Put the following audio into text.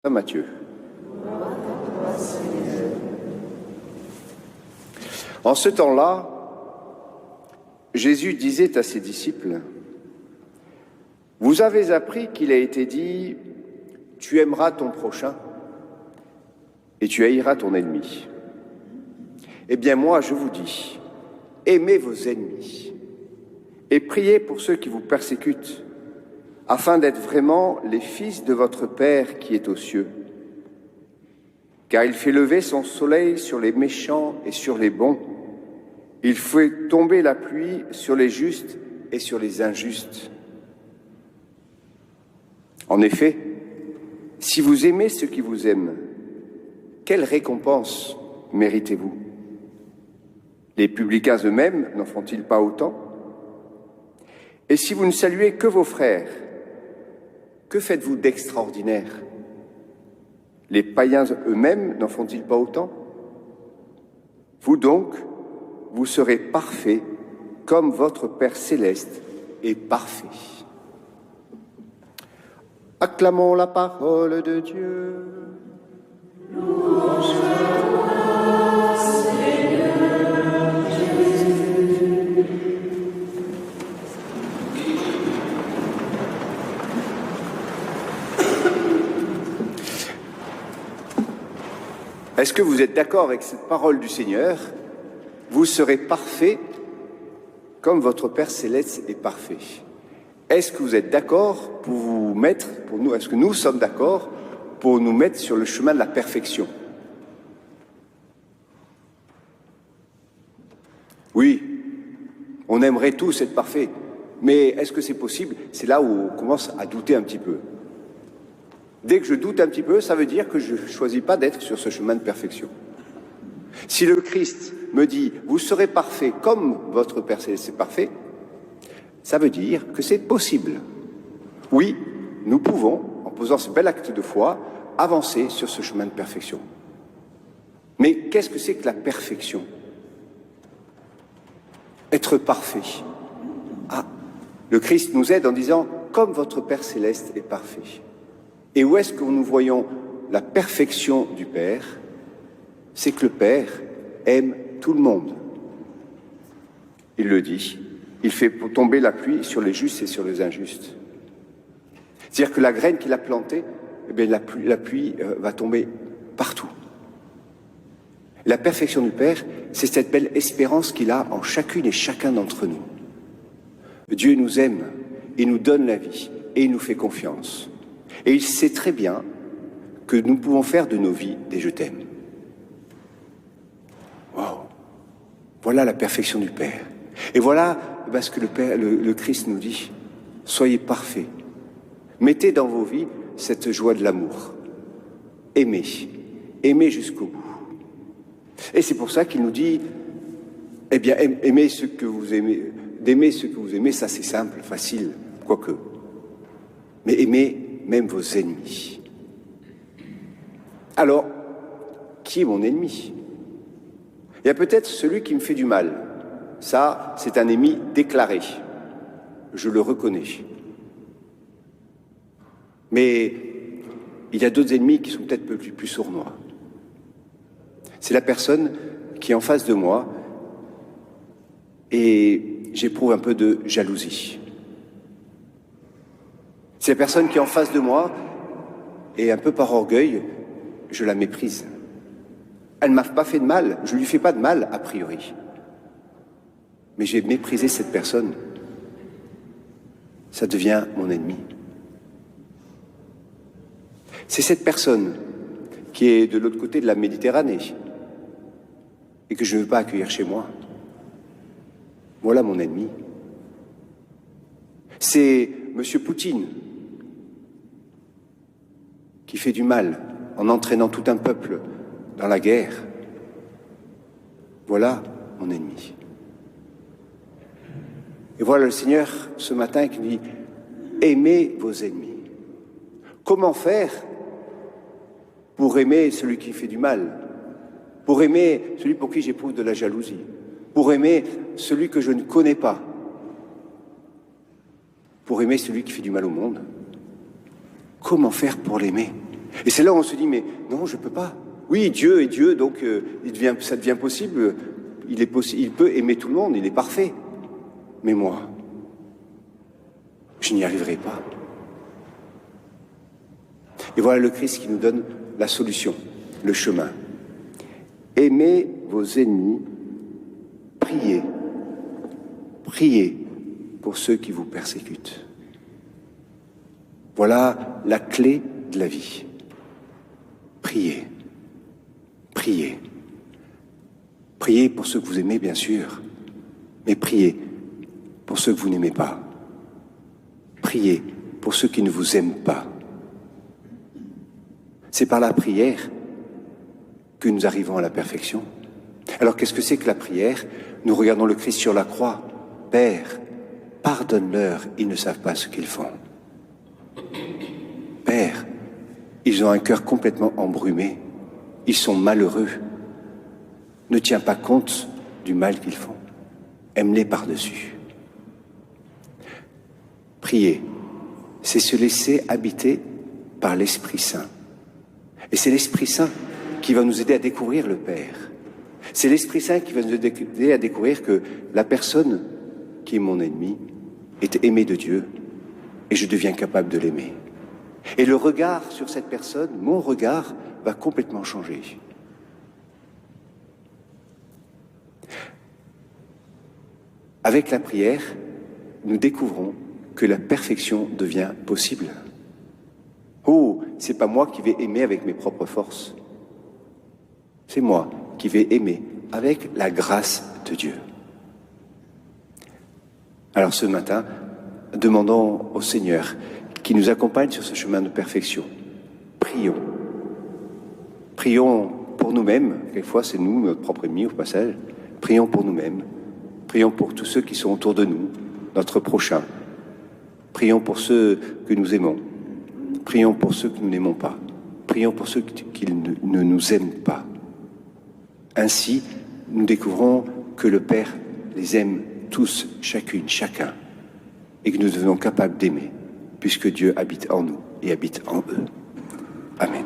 Matthieu. En ce temps-là, Jésus disait à ses disciples, « Vous avez appris qu'il a été dit, tu aimeras ton prochain et tu haïras ton ennemi. Eh bien moi, je vous dis, aimez vos ennemis et priez pour ceux qui vous persécutent, afin d'être vraiment les fils de votre Père qui est aux cieux. Car il fait lever son soleil sur les méchants et sur les bons. Il fait tomber la pluie sur les justes et sur les injustes. En effet, si vous aimez ceux qui vous aiment, quelle récompense méritez-vous? Les publicains eux-mêmes n'en font-ils pas autant? Et si vous ne saluez que vos frères, que faites-vous d'extraordinaire? Les païens eux-mêmes n'en font-ils pas autant? Vous donc, vous serez parfaits comme votre Père céleste est parfait. Acclamons la parole de Dieu. Louange à toi, Seigneur Jésus. Est-ce que vous êtes d'accord avec cette parole du Seigneur? Vous serez parfaits comme votre Père céleste est parfait. Est-ce que vous êtes d'accord pour vous mettre, pour nous, est-ce que nous sommes d'accord pour nous mettre sur le chemin de la perfection? Oui, on aimerait tous être parfaits, mais est-ce que c'est possible? C'est là où on commence à douter un petit peu. Dès que je doute un petit peu, ça veut dire que je ne choisis pas d'être sur ce chemin de perfection. Si le Christ me dit « vous serez parfait comme votre Père céleste est parfait », ça veut dire que c'est possible. Oui, nous pouvons, en posant ce bel acte de foi, avancer sur ce chemin de perfection. Mais qu'est-ce que c'est que la perfection? Être parfait. Ah, le Christ nous aide en disant « comme votre Père céleste est parfait ». Et où est-ce que nous voyons la perfection du Père? C'est que le Père aime tout le monde. Il le dit, il fait tomber la pluie sur les justes et sur les injustes. C'est-à-dire que la graine qu'il a plantée, eh bien, la pluie va tomber partout. La perfection du Père, c'est cette belle espérance qu'il a en chacune et chacun d'entre nous. Dieu nous aime, il nous donne la vie et il nous fait confiance. Et il sait très bien que nous pouvons faire de nos vies des « je t'aime ». Waouh! Voilà la perfection du Père. Et voilà ce que le Christ nous dit. Soyez parfaits. Mettez dans vos vies cette joie de l'amour. Aimez. Aimez jusqu'au bout. Et c'est pour ça qu'il nous dit, eh bien, aimez ceux que vous aimez. D'aimer ceux que vous aimez, ça c'est simple, facile, quoique. Mais aimez même vos ennemis. Alors, qui est mon ennemi? Il y a peut-être celui qui me fait du mal. Ça, c'est un ennemi déclaré. Je le reconnais. Mais il y a d'autres ennemis qui sont peut-être plus sournois. C'est la personne qui est en face de moi et j'éprouve un peu de jalousie. C'est la personne qui est en face de moi et un peu par orgueil, je la méprise. Elle ne m'a pas fait de mal, je ne lui fais pas de mal a priori. Mais j'ai méprisé cette personne. Ça devient mon ennemi. C'est cette personne qui est de l'autre côté de la Méditerranée et que je ne veux pas accueillir chez moi. Voilà mon ennemi. C'est M. Poutine qui fait du mal en entraînant tout un peuple dans la guerre. Voilà mon ennemi. Et voilà le Seigneur ce matin qui dit « Aimez vos ennemis ». Comment faire pour aimer celui qui fait du mal? Pour aimer celui pour qui j'éprouve de la jalousie? Pour aimer celui que je ne connais pas? Pour aimer celui qui fait du mal au monde? Comment faire pour l'aimer? Et c'est là où on se dit, mais non, je ne peux pas. Oui, Dieu est Dieu, donc ça devient possible. Il peut aimer tout le monde, il est parfait. Mais moi, je n'y arriverai pas. Et voilà le Christ qui nous donne la solution, le chemin. Aimez vos ennemis, priez. Priez pour ceux qui vous persécutent. Voilà la clé de la vie. Priez. Priez. Priez pour ceux que vous aimez, bien sûr, mais priez pour ceux que vous n'aimez pas. Priez pour ceux qui ne vous aiment pas. C'est par la prière que nous arrivons à la perfection. Alors qu'est-ce que c'est que la prière? Nous regardons le Christ sur la croix. Père, pardonne-leur, ils ne savent pas ce qu'ils font. Père, ils ont un cœur complètement embrumé. Ils sont malheureux. Ne tiens pas compte du mal qu'ils font. Aime-les par-dessus. Prier, c'est se laisser habiter par l'Esprit Saint. Et c'est l'Esprit Saint qui va nous aider à découvrir le Père. C'est l'Esprit Saint qui va nous aider à découvrir que la personne qui est mon ennemi est aimée de Dieu et je deviens capable de l'aimer. Et le regard sur cette personne, mon regard, va complètement changer. Avec la prière, nous découvrons que la perfection devient possible. Oh, c'est pas moi qui vais aimer avec mes propres forces. C'est moi qui vais aimer avec la grâce de Dieu. Alors ce matin, demandons au Seigneur qui nous accompagne sur ce chemin de perfection. Prions. Prions pour nous-mêmes. Quelquefois, c'est nous, notre propre ennemi au passage. Prions pour nous-mêmes. Prions pour tous ceux qui sont autour de nous, notre prochain. Prions pour ceux que nous aimons. Prions pour ceux que nous n'aimons pas. Prions pour ceux qui ne nous aiment pas. Ainsi, nous découvrons que le Père les aime tous, chacune, chacun, et que nous devenons capables d'aimer, puisque Dieu habite en nous et habite en eux. Amen.